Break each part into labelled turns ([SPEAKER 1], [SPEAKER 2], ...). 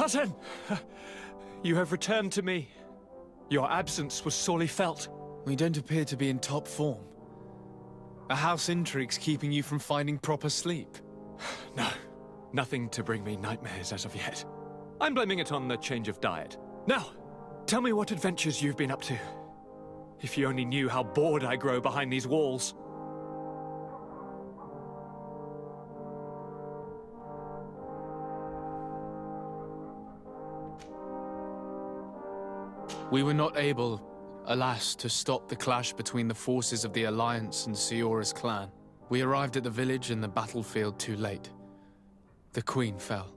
[SPEAKER 1] Cousin! You have returned to me. Your absence was sorely felt.
[SPEAKER 2] We don't appear to be in top form. Are house intrigues keeping you from finding proper sleep?
[SPEAKER 1] No, nothing to bring me nightmares as of yet. I'm blaming it on the change of diet. Now, tell me what adventures you've been up to. If you only knew how bored I grow behind these walls.
[SPEAKER 2] We were not able, alas, to stop the clash between the forces of the Alliance and Siora's clan. We arrived at the village and the battlefield too late. The Queen fell.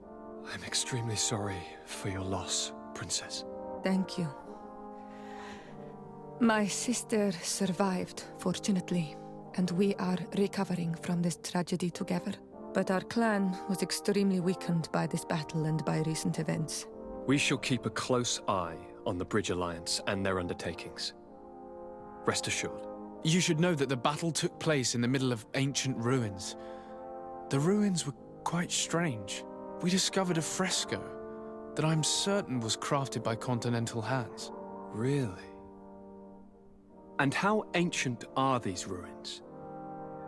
[SPEAKER 1] I'm extremely sorry for your loss, Princess.
[SPEAKER 3] Thank you. My sister survived, fortunately, and we are recovering from this tragedy together. But our clan was extremely weakened by this battle and by recent events.
[SPEAKER 1] We shall keep a close eye on the Bridge Alliance and their undertakings. Rest assured.
[SPEAKER 2] You should know that the battle took place in the middle of ancient ruins. The ruins were quite strange. We discovered a fresco that I'm certain was crafted by continental hands.
[SPEAKER 1] Really? And how ancient are these ruins?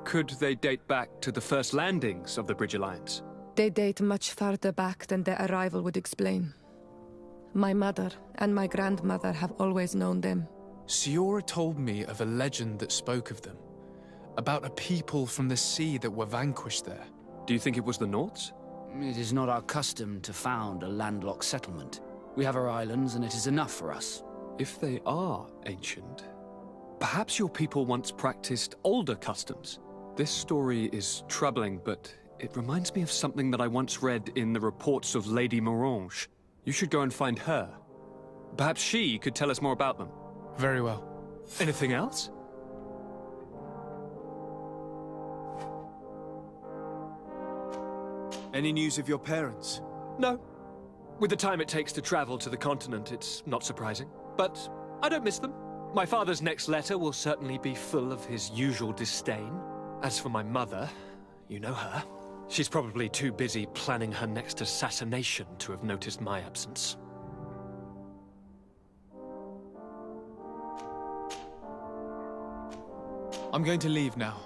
[SPEAKER 1] Could they date back to the first landings of the Bridge Alliance?
[SPEAKER 3] They date much farther back than their arrival would explain. My mother and my grandmother have always known them.
[SPEAKER 2] Siora told me of a legend that spoke of them, about a people from the sea that were vanquished there.
[SPEAKER 1] Do you think it was the Nords?
[SPEAKER 4] It is not our custom to found a landlocked settlement. We have our islands, and it is enough for us.
[SPEAKER 1] If they are ancient, perhaps your people once practiced older customs. This story is troubling, but it reminds me of something that I once read in the reports of Lady Morange. You should go and find her. Perhaps she could tell us more about them.
[SPEAKER 2] Very well.
[SPEAKER 1] Anything else?
[SPEAKER 5] Any news of your parents?
[SPEAKER 1] No. With the time it takes to travel to the continent, it's not surprising. But I don't miss them. My father's next letter will certainly be full of his usual disdain. As for my mother, you know her. She's probably too busy planning her next assassination to have noticed my absence.
[SPEAKER 2] I'm going to leave now.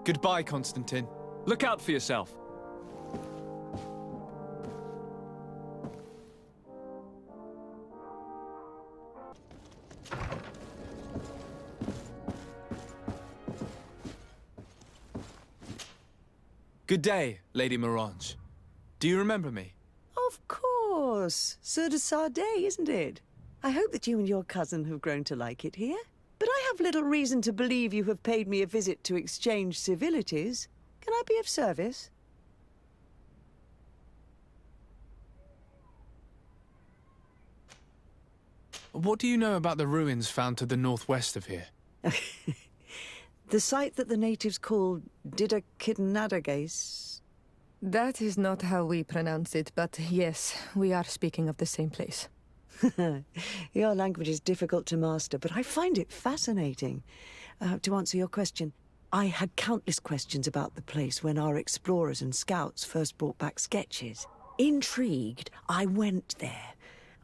[SPEAKER 2] Goodbye, Constantine.
[SPEAKER 1] Look out for yourself.
[SPEAKER 2] Good day, Lady Morange. Do you remember me?
[SPEAKER 6] Of course. Sardet, isn't it? I hope that you and your cousin have grown to like it here. But I have little reason to believe you have paid me a visit to exchange civilities. Can I be of service?
[SPEAKER 2] What do you know about the ruins found to the northwest of here?
[SPEAKER 6] The site that the natives call Didakidnadagase.
[SPEAKER 3] That is not how we pronounce it, but yes, we are speaking of the same place.
[SPEAKER 6] Your language is difficult to master, but I find it fascinating. To answer your question, I had countless questions about the place when our explorers and scouts first brought back sketches. Intrigued, I went there.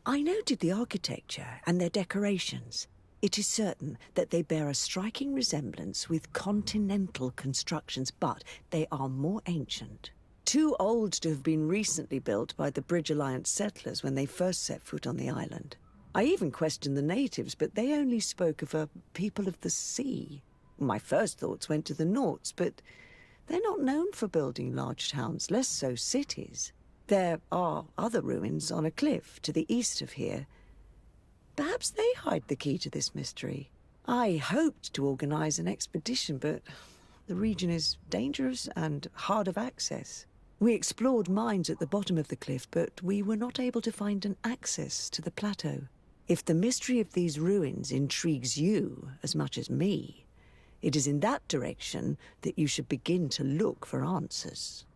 [SPEAKER 6] I noted the architecture and their decorations. It is certain that they bear a striking resemblance with continental constructions, but they are more ancient. Too old to have been recently built by the Bridge Alliance settlers when they first set foot on the island. I even questioned the natives, but they only spoke of a people of the sea. My first thoughts went to the Nords, but they're not known for building large towns, less so cities. There are other ruins on a cliff to the east of here. Perhaps they hide the key to this mystery. I hoped to organize an expedition, but the region is dangerous and hard of access. We explored mines at the bottom of the cliff, but we were not able to find an access to the plateau. If the mystery of these ruins intrigues you as much as me, it is in that direction that you should begin to look for answers.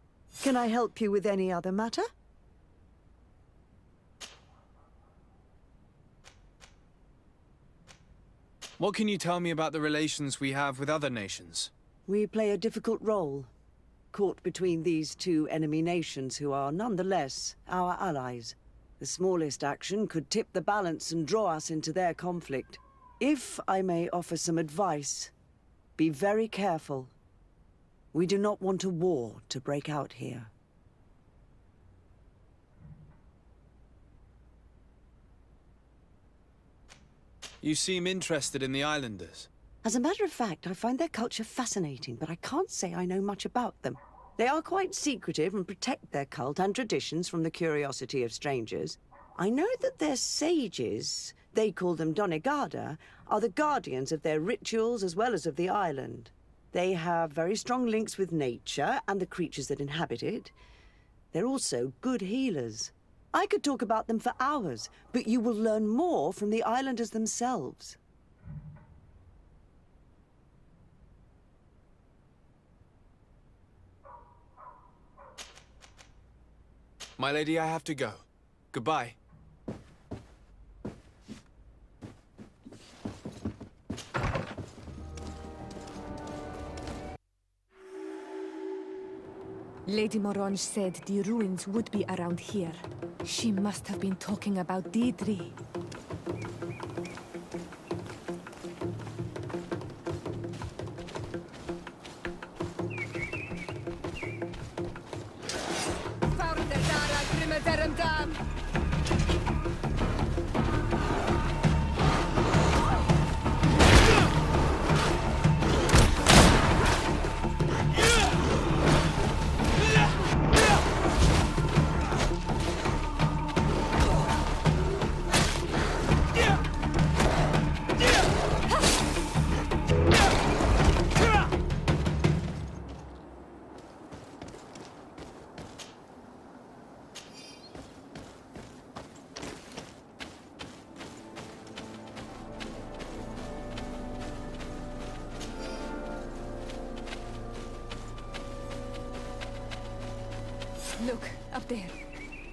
[SPEAKER 6] Can I help you with any other matter?
[SPEAKER 2] What can you tell me about the relations we have with other nations?
[SPEAKER 6] We play a difficult role, caught between these two enemy nations who are nonetheless our allies. The smallest action could tip the balance and draw us into their conflict. If I may offer some advice, be very careful. We do not want a war to break out here.
[SPEAKER 2] You seem interested in the islanders.
[SPEAKER 6] As a matter of fact, I find their culture fascinating, but I can't say I know much about them. They are quite secretive and protect their cult and traditions from the curiosity of strangers. I know that their sages, they call them Donegada, are the guardians of their rituals as well as of the island. They have very strong links with nature and the creatures that inhabit it. They're also good healers. I could talk about them for hours, but you will learn more from the islanders themselves.
[SPEAKER 2] My lady, I have to go. Goodbye.
[SPEAKER 3] Lady Morange said the ruins would be around here. She must have been talking about Didri. Look, up there.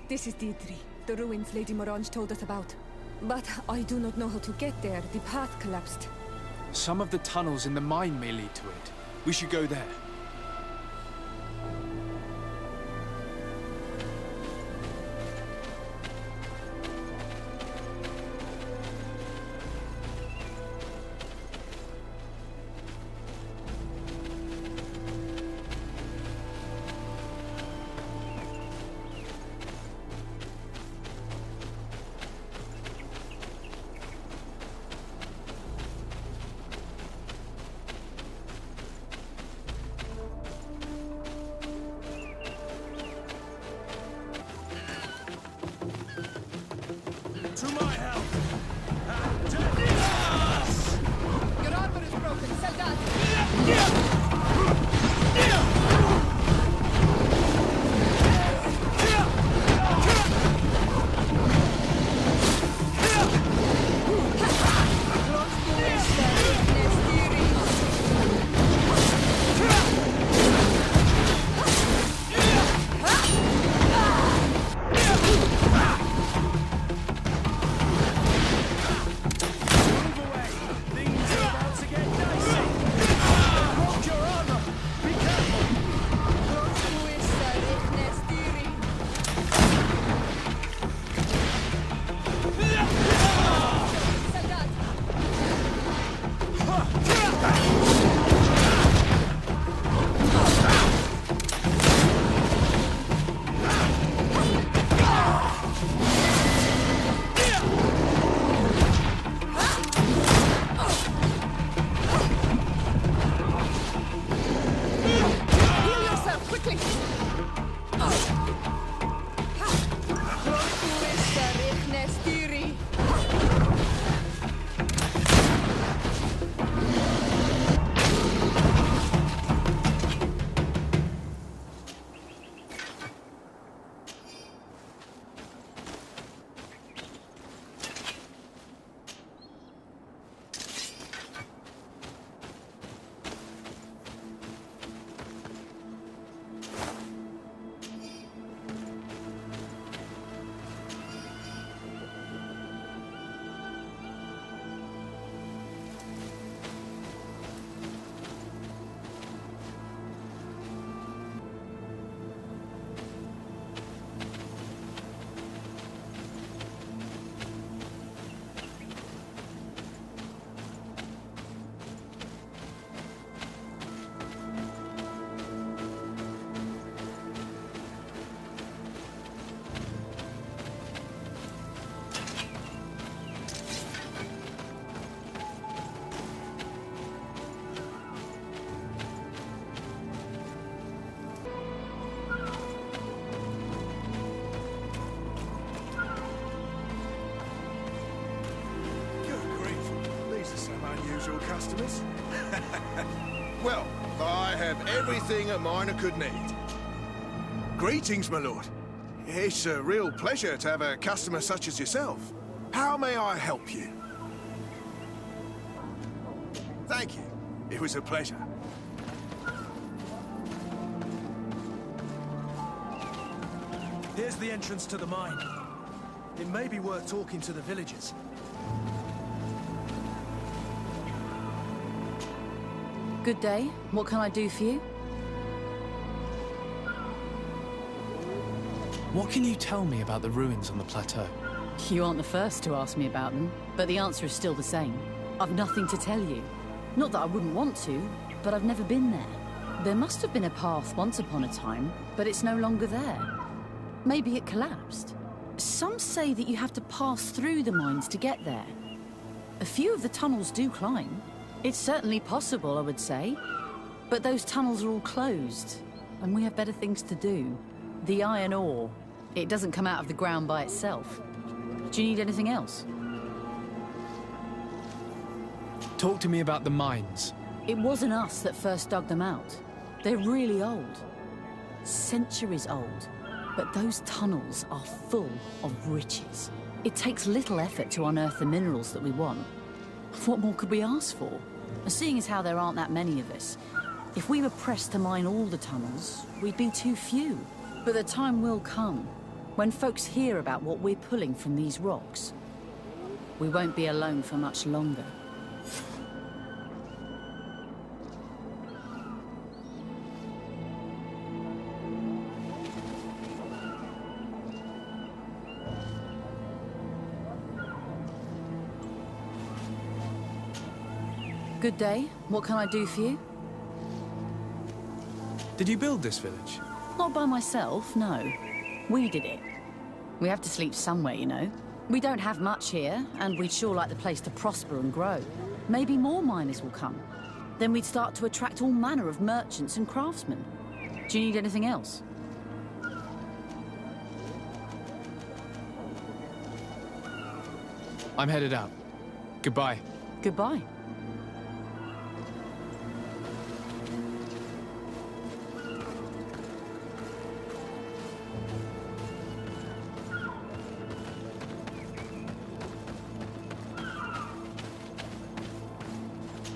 [SPEAKER 3] This is Didri, the ruins Lady Morange told us about. But I do not know how to get there. The path collapsed.
[SPEAKER 2] Some of the tunnels in the mine may lead to it. We should go there.
[SPEAKER 5] To my help!
[SPEAKER 3] Your armor is broken, Sardet!
[SPEAKER 5] usual customers. Well, I have everything a miner could need. Greetings, my lord. It's a real pleasure to have a customer such as yourself. How may I help you? Thank you. It was a pleasure.
[SPEAKER 7] Here's the entrance to the mine. It may be worth talking to the villagers.
[SPEAKER 8] Good day. What can I do for you?
[SPEAKER 2] What can you tell me about the ruins on the plateau?
[SPEAKER 8] You aren't the first to ask me about them, but the answer is still the same. I've nothing to tell you. Not that I wouldn't want to, but I've never been there. There must have been a path once upon a time, but it's no longer there. Maybe it collapsed. Some say that you have to pass through the mines to get there. A few of the tunnels do climb. It's certainly possible, I would say. But those tunnels are all closed, and we have better things to do. The iron ore, it doesn't come out of the ground by itself. Do you need anything else?
[SPEAKER 2] Talk to me about the mines.
[SPEAKER 8] It wasn't us that first dug them out. They're really old. Centuries old. But those tunnels are full of riches. It takes little effort to unearth the minerals that we want. What more could we ask for? Seeing as how there aren't that many of us, if we were pressed to mine all the tunnels, we'd be too few. But the time will come, when folks hear about what we're pulling from these rocks. We won't be alone for much longer. Good day. What can I do for you?
[SPEAKER 2] Did you build this village?
[SPEAKER 8] Not by myself, no. We did it. We have to sleep somewhere, you know. We don't have much here, and we'd sure like the place to prosper and grow. Maybe more miners will come. Then we'd start to attract all manner of merchants and craftsmen. Do you need anything else?
[SPEAKER 2] I'm headed out. Goodbye.
[SPEAKER 8] Goodbye.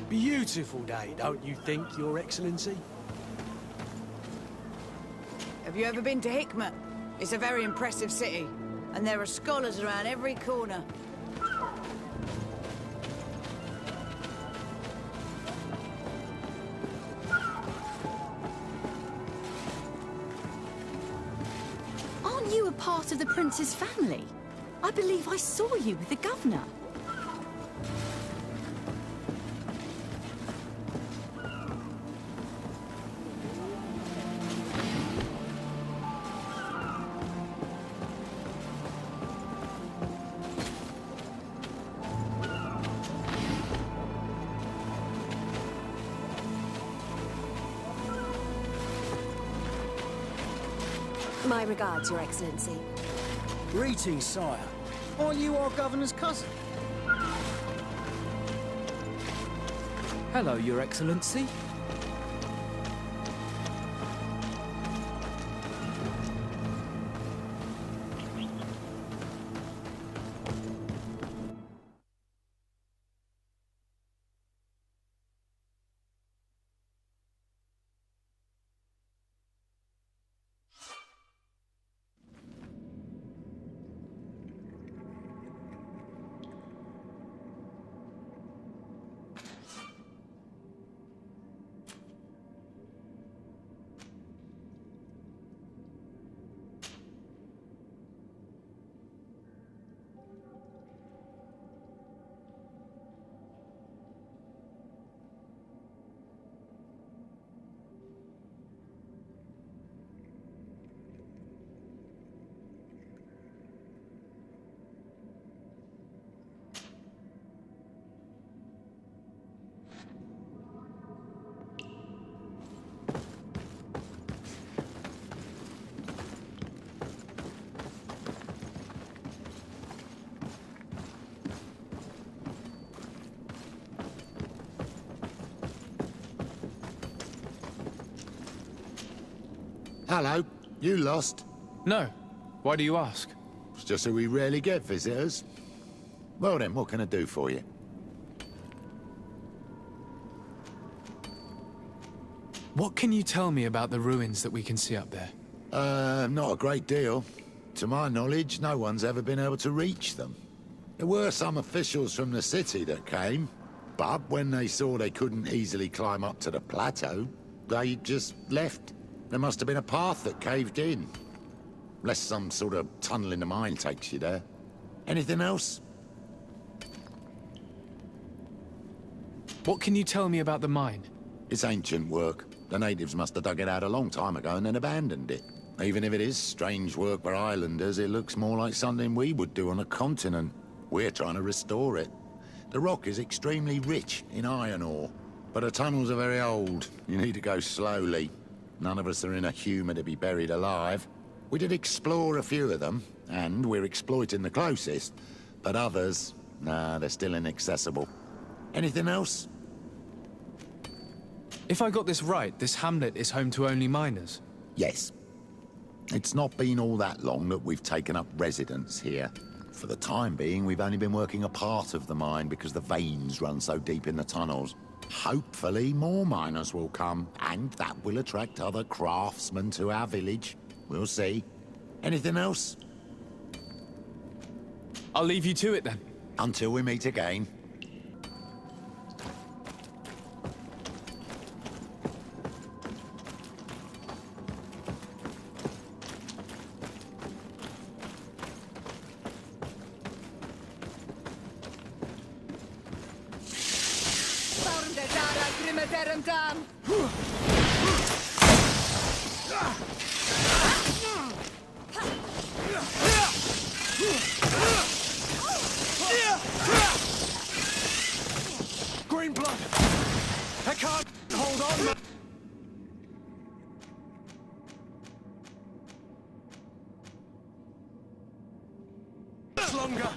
[SPEAKER 7] Beautiful day, don't you think, Your Excellency?
[SPEAKER 9] Have you ever been to Hikmet? It's a very impressive city, and there are scholars around every corner.
[SPEAKER 8] Aren't you a part of the prince's family? I believe I saw you with the governor.
[SPEAKER 10] My regards, Your Excellency.
[SPEAKER 11] Greetings, sire. Are you our governor's cousin?
[SPEAKER 4] Hello, Your Excellency.
[SPEAKER 12] Hello. You lost?
[SPEAKER 2] No. Why do you ask?
[SPEAKER 12] It's just that we rarely get visitors. Well then, what can I do for you?
[SPEAKER 2] What can you tell me about the ruins that we can see up there?
[SPEAKER 12] Not a great deal. To my knowledge, no one's ever been able to reach them. There were some officials from the city that came, but when they saw they couldn't easily climb up to the plateau, they just left. There must have been a path that caved in. Unless some sort of tunnel in the mine takes you there. Anything else?
[SPEAKER 2] What can you tell me about the mine?
[SPEAKER 12] It's ancient work. The natives must have dug it out a long time ago and then abandoned it. Even if it is strange work for islanders, it looks more like something we would do on a continent. We're trying to restore it. The rock is extremely rich in iron ore, but the tunnels are very old. You need to go slowly. None of us are in a humour to be buried alive. We did explore a few of them, and we're exploiting the closest. But others, nah, they're still inaccessible. Anything else?
[SPEAKER 2] If I got this right, this hamlet is home to only miners?
[SPEAKER 12] Yes. It's not been all that long that we've taken up residence here. For the time being, we've only been working a part of the mine because the veins run so deep in the tunnels. Hopefully, more miners will come, and that will attract other craftsmen to our village. We'll see. Anything else?
[SPEAKER 2] I'll leave you to it then.
[SPEAKER 12] Until we meet again.
[SPEAKER 7] Green blood! I can't hold on, man! Longer!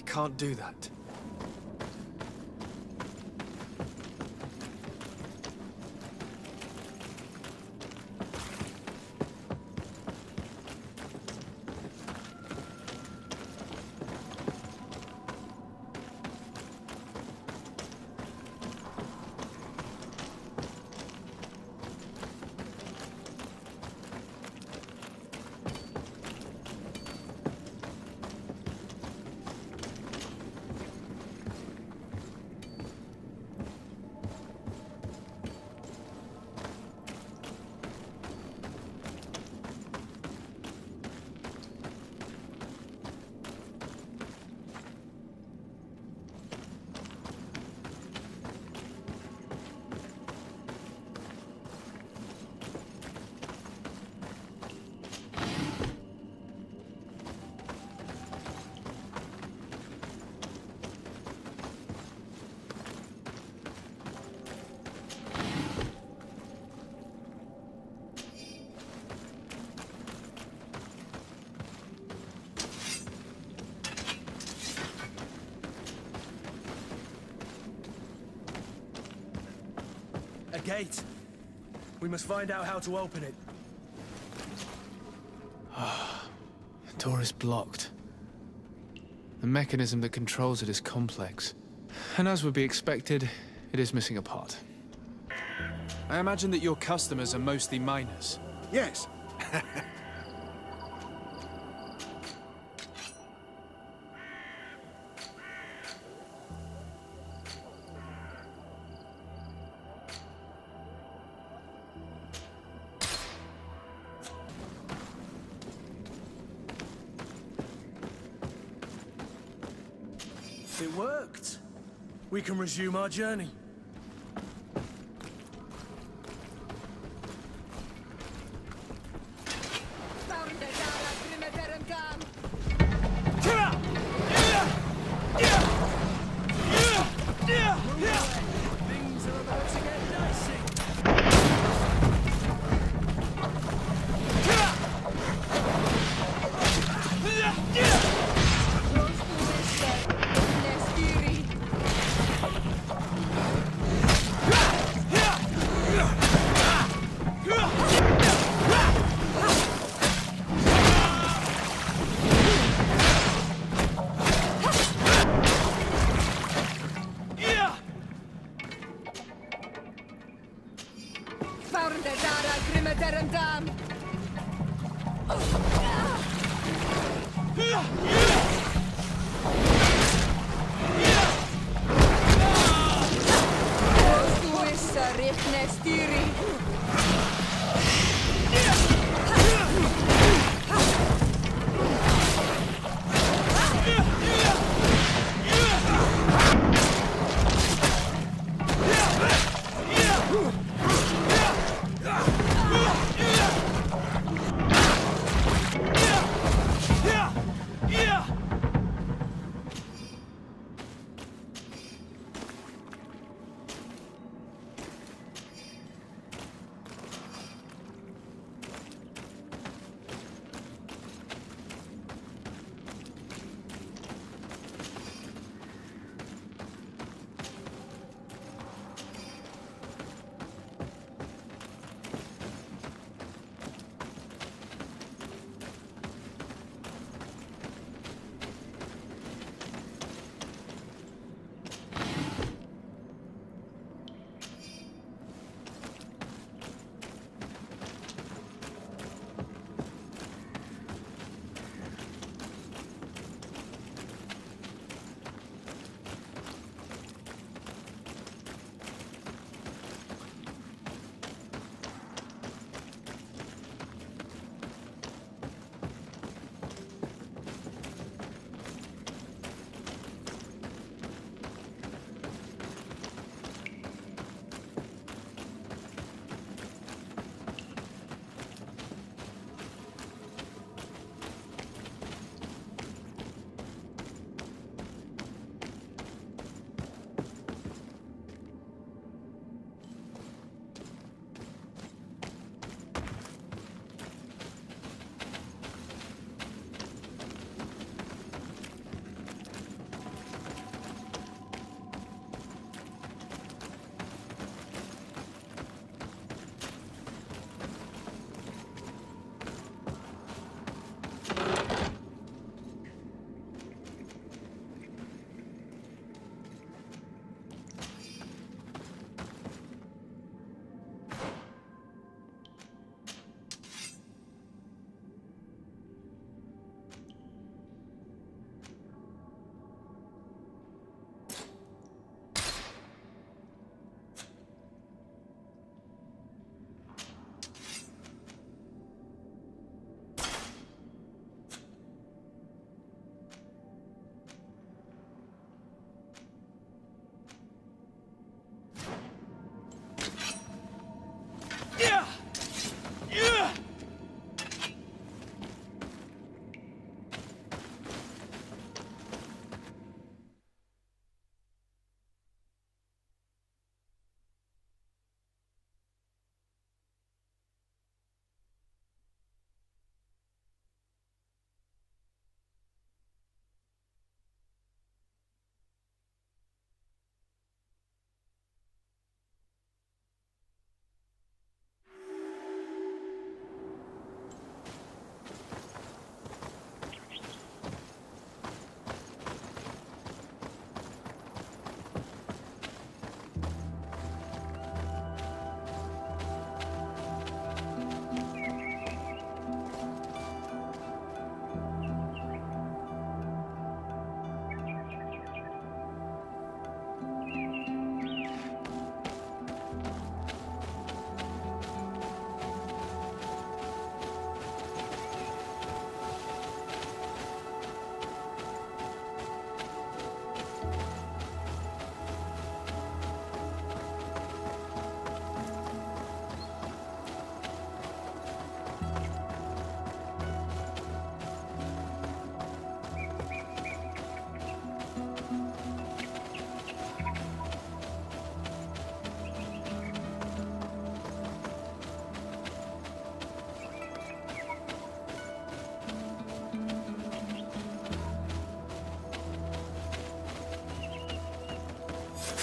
[SPEAKER 1] Can't do that.
[SPEAKER 7] A gate. We must find out how to open it.
[SPEAKER 2] The door is blocked. The mechanism that controls it is complex. And as would be expected, it is missing a part. I imagine that your customers are mostly miners.
[SPEAKER 5] Yes.
[SPEAKER 7] It worked. We can resume our journey. Things are about to get dicey.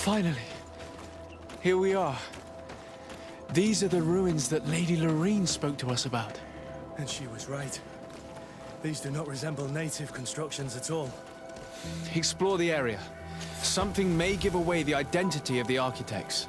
[SPEAKER 2] Finally, here we are. These are the ruins that Lady Lorene spoke to us about.
[SPEAKER 7] And she was right. These do not resemble native constructions at all.
[SPEAKER 2] Explore the area. Something may give away the identity of the architects.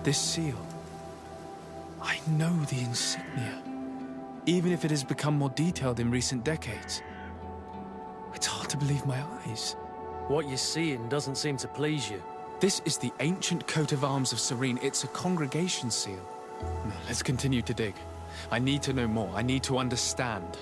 [SPEAKER 2] This seal. I know the insignia. Even if it has become more detailed in recent decades. It's hard to believe my eyes.
[SPEAKER 13] What you're seeing doesn't seem to please you.
[SPEAKER 2] This is the ancient coat of arms of Serene. It's a congregation seal. Let's continue to dig. I need to know more. I need to understand.